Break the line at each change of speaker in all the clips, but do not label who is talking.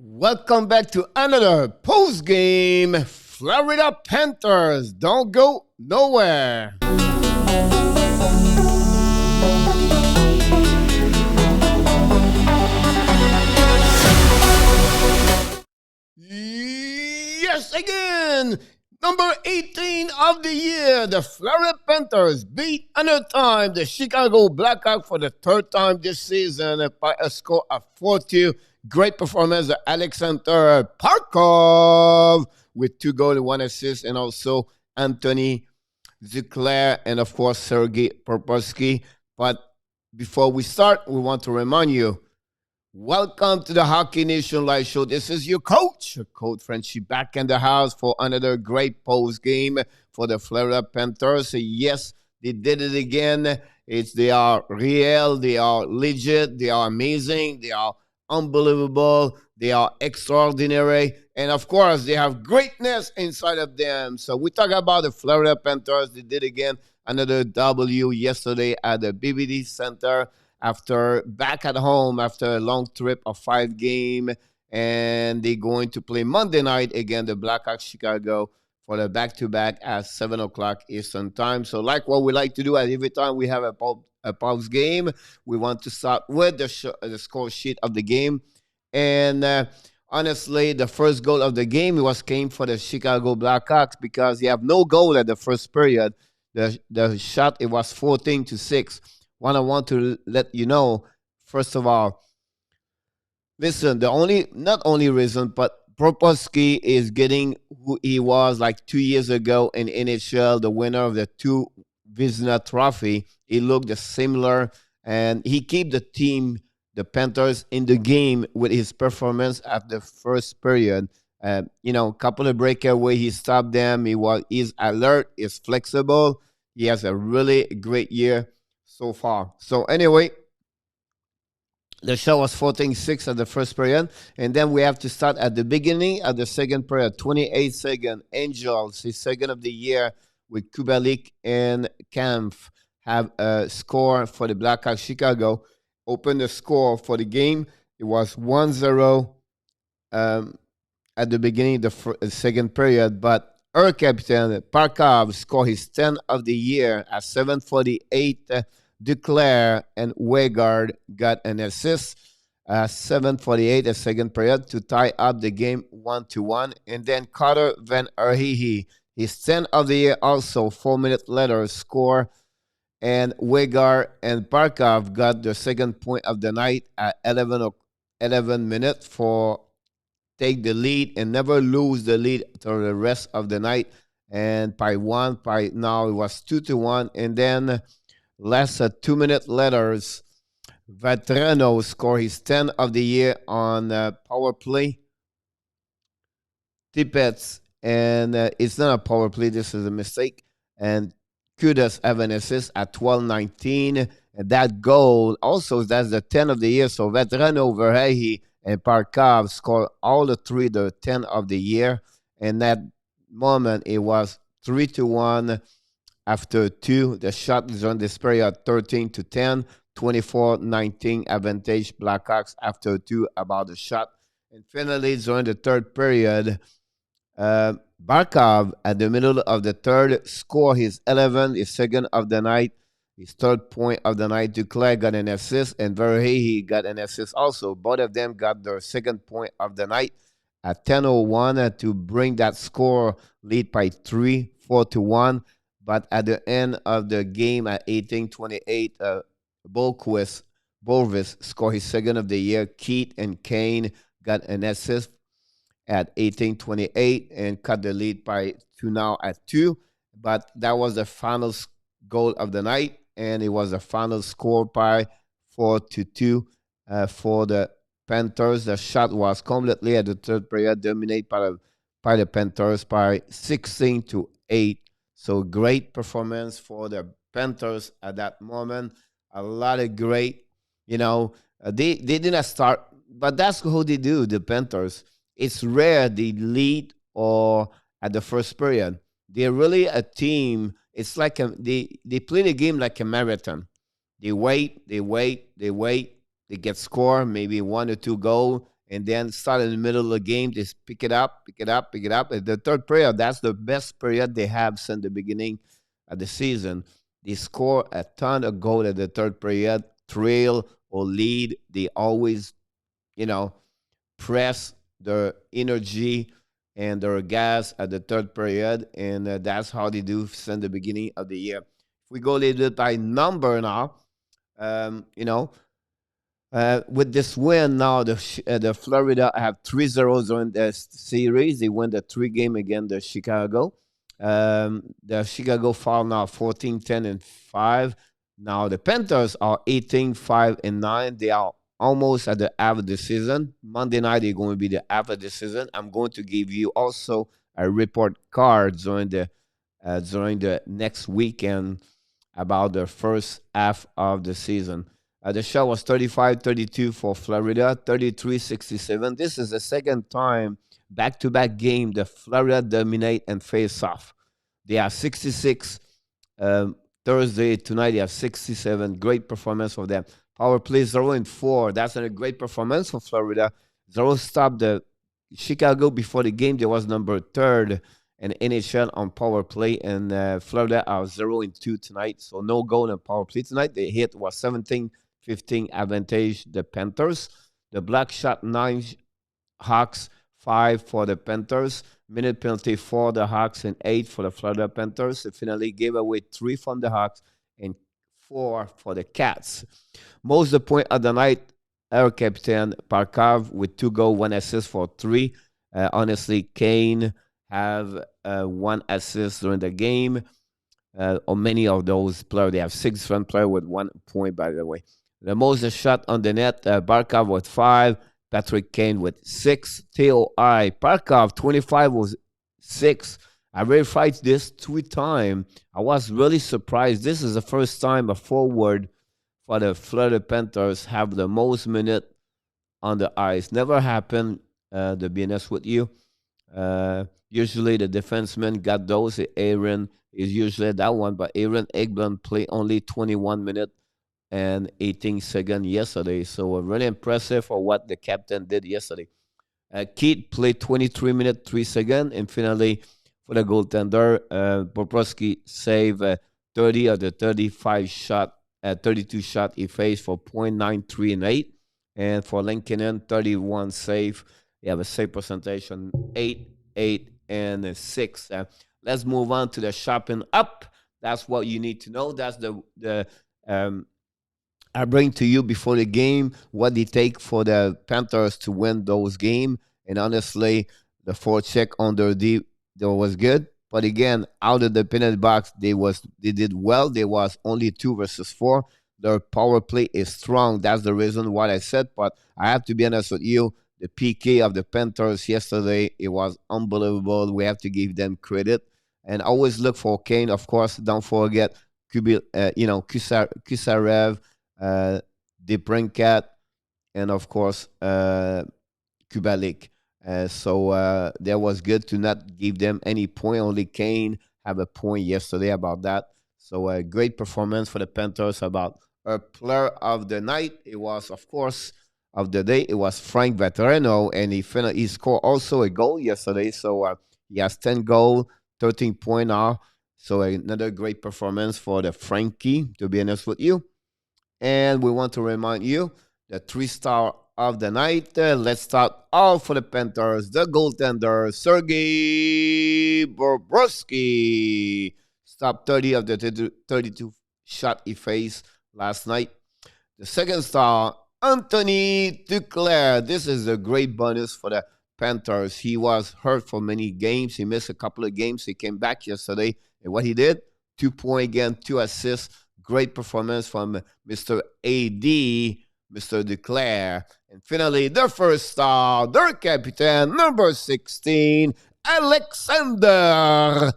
Welcome back to another post game. Florida Panthers don't go nowhere. Yes, again. Number 18 of the year, the Florida Panthers beat another time the Chicago Blackhawks for the third time this season by a score of 4-2. Great performance of Alexander Barkov with 2 goals and 1 assist, and also Anthony Zuclair and, of course, Sergei Bobrovsky. But before we start, we want to remind you, welcome to the Hockey Nation Live Show. This is your coach, Frenchie, back in the house for another great post game for the Florida Panthers. Yes, they did it again. They are real, they are legit, they are amazing, they are unbelievable, they are extraordinary, and of course, they have greatness inside of them. So we talk about the Florida Panthers. They did again another W yesterday at the BBD Center after back at home after a long trip of 5 games, and they're going to play Monday night again the Blackhawks Chicago for the back-to-back at 7 o'clock Eastern time. So like what we like to do at every time we have a pulse game, we want to start with the score sheet of the game. And honestly, the first goal of the game came for the Chicago Blackhawks because you have no goal at the first period. The shot, it was 14-6. I want to let you know, first of all, listen, not only reason, but Bobrovsky is getting who he was like 2 years ago in NHL, the winner of the 2 Vezina Trophy. He looked similar, and he kept the team, the Panthers, in the game with his performance at the first period. Couple of breakaway, he stopped them. He's alert, he's flexible. He has a really great year so far. So anyway, the shot was 14-6 at the first period, and then we have to start at the beginning of the second period. 28 seconds. Angels, his second of the year, with Kubalik and Kampf have a score for the Blackhawks Chicago. Open the score for the game. It was 1-0 at the beginning of the second period, but our captain, Barkov, scored his 10th of the year at 7:48. Duclair and Weigard got an assist. 7:48 the second period to tie up the game 1-1. And then Carter Van Herhihy, his 10th of the year, also 4 minutes later score. And Weigard and Barkov got the second point of the night at 11 minutes for take the lead and never lose the lead for the rest of the night. And by now it was 2-1. And then less than 2 minutes later, Vatrano scored his 10th of the year on power play. Tippets, and it's not a power play, this is a mistake. And Kudos have an assist at 12:19. And that goal, also, that's the 10th of the year. So Vatrano, Verhey, and Barkov scored all the 3, the 10th of the year. And that moment, it was 3-1. After 2, the shot is on this period 13-10, 24-19 advantage Blackhawks after 2 about the shot. And finally, during the third period, Barkov at the middle of the third scored his 11th, his second of the night, his third point of the night. Duclair got an assist, and Verhey got an assist also. Both of them got their second point of the night at 10:01 to bring that score lead by 3, 4-1. But at the end of the game at 18:28, Bolvis scored his second of the year. Keith and Kane got an assist at 18:28 and cut the lead by 2 now at 2. But that was the final goal of the night, and it was the final score by 4-2 for the Panthers. The shot was completely at the third period dominated by the Panthers by 16-8. So great performance for the Panthers at that moment. A lot of great, they didn't start, but that's how they do, the Panthers. It's rare they lead or at the first period. They're really a team. It's like they play the game like a marathon. They wait, they get score, maybe 1 or 2 goals, and then start in the middle of the game. Just pick it up, pick it up, pick it up. And the third period, that's the best period they have since the beginning of the season. They score a ton of goal at the third period, trail or lead. They always, you know, press their energy and their gas at the third period, and that's how they do since the beginning of the year. If we go a little bit by number now, you know, with this win now, the Florida have 3-0 during the series. They win the 3 game against the Chicago. The Chicago fall now 14-10-5. Now the Panthers are 18-5-9. They are almost at the half of the season. Monday night they're going to be the half of the season. I'm going to give you also a report card during the next weekend about the first half of the season. The shot was 35-32 for Florida, 33-67. This is the second time back-to-back game the Florida dominate and face off. They have 66 Thursday. Tonight they have 67. Great performance for them. Power play 0-4. That's a great performance for Florida. 0 stopped the Chicago before the game. They was number 3rd in NHL on power play, and Florida are 0-2 tonight. So no goal in power play tonight. The hit was 17-15 advantage the Panthers. The Black shot 9, Hawks 5 for the Panthers. Minute penalty for the Hawks and 8 for the Florida Panthers. They finally gave away 3 from the Hawks and 4 for the Cats. Most of the point of the night, our captain Barkov with 2 goals, 1 assist for 3. Honestly, Kane have 1 assist during the game. Or many of those players, they have 6 front players with 1 point, by the way. The most shot on the net, Barkov with 5. Patrick Kane with 6. TOI, Barkov 25 was 6. I verified this 3 times. I was really surprised. This is the first time a forward for the Florida Panthers have the most minute on the ice. Never happened, to be honest with you. Usually the defenseman got those. Aaron is usually that one, but Aaron Eggblom played only 21 minutes and 18 seconds yesterday. So really impressive for what the captain did yesterday. Keith played 23 minutes, 3 seconds, and finally for the goaltender, Bobrovsky saved 30 of the 35 shot, 32 shot he faced for .93 and 8. And for Lankinen, 31 save. You have a save percentage on 8, 8, and 6. Let's move on to the shopping up. That's what you need to know. That's the I bring to you before the game what it take for the Panthers to win those games. And honestly, the forecheck on their D that was good. But again, out of the penalty box, they did well. There was only 2 versus 4. Their power play is strong. That's the reason why I said. But I have to be honest with you. The PK of the Panthers yesterday, it was unbelievable. We have to give them credit. And always look for Kane, of course. Don't forget Kusarev, Debrincat, and of course Kubalik. So that was good to not give them any point. Only Kane have a point yesterday about that. So a great performance for the Panthers. About a player of the night, it was, of course, of the day, it was Frank Vatrano, and he scored also a goal yesterday. So he has 10 goals, 13 points now. So another great performance for the Frankie, to be honest with you. And we want to remind you the 3-star of the night. Let's start all for the Panthers. The goaltender, Sergei Bobrovsky. Stopped 30 of the 32 shot he faced last night. The second star, Anthony Duclair. This is a great bonus for the Panthers. He was hurt for many games. He missed a couple of games. He came back yesterday. And what he did, 2 points again, 2 assists. Great performance from Mr. AD, Mr. Duclair. And finally, the first star, their captain, number 16, Alexander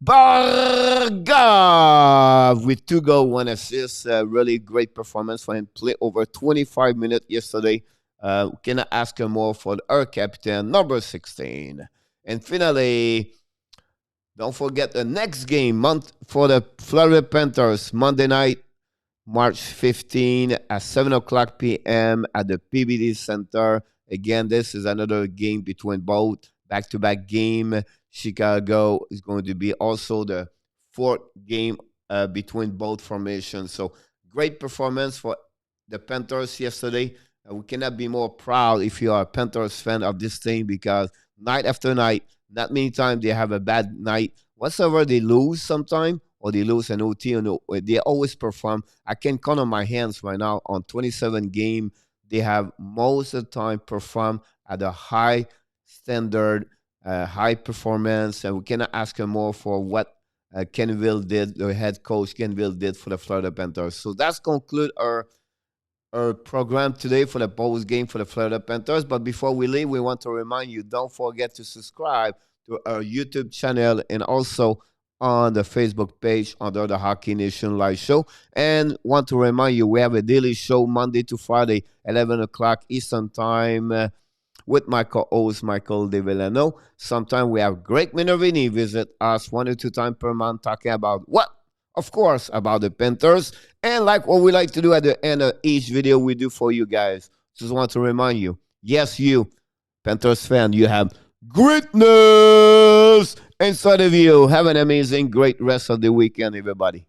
Barkov, with 2 goals, 1 assist. Really great performance for him. Played over 25 minutes yesterday. Cannot ask him more for our captain, number 16. And finally, don't forget the next game for the Florida Panthers, Monday night, March 15 at 7 o'clock p.m. at the PBD Center. Again, this is another game between both back-to-back game. Chicago is going to be also the fourth game between both formations. So great performance for the Panthers yesterday. We cannot be more proud if you are a Panthers fan of this team because night after night, not many times they have a bad night. Whatsoever they lose sometime or they lose an OT, they always perform. I can count on my hands right now on 27 game. They have most of the time perform at a high standard, high performance, and we cannot ask him more for what Kenville did, the head coach Kenville did for the Florida Panthers. So that's conclude our program today for the post game for the Florida Panthers. But before we leave, we want to remind you, don't forget to subscribe to our YouTube channel and also on the Facebook page under the Hockey Nation Live Show. And want to remind you, we have a daily show Monday to Friday, 11 o'clock Eastern Time with my co-host, Michael DeVillano. Sometimes we have Greg Minervini visit us 1 or 2 times per month talking about what? Of course, about the Panthers. And like what we like to do at the end of each video we do for you guys. Just want to remind you, yes, you, Panthers fan, you have greatness inside of you. Have an amazing, great rest of the weekend, everybody.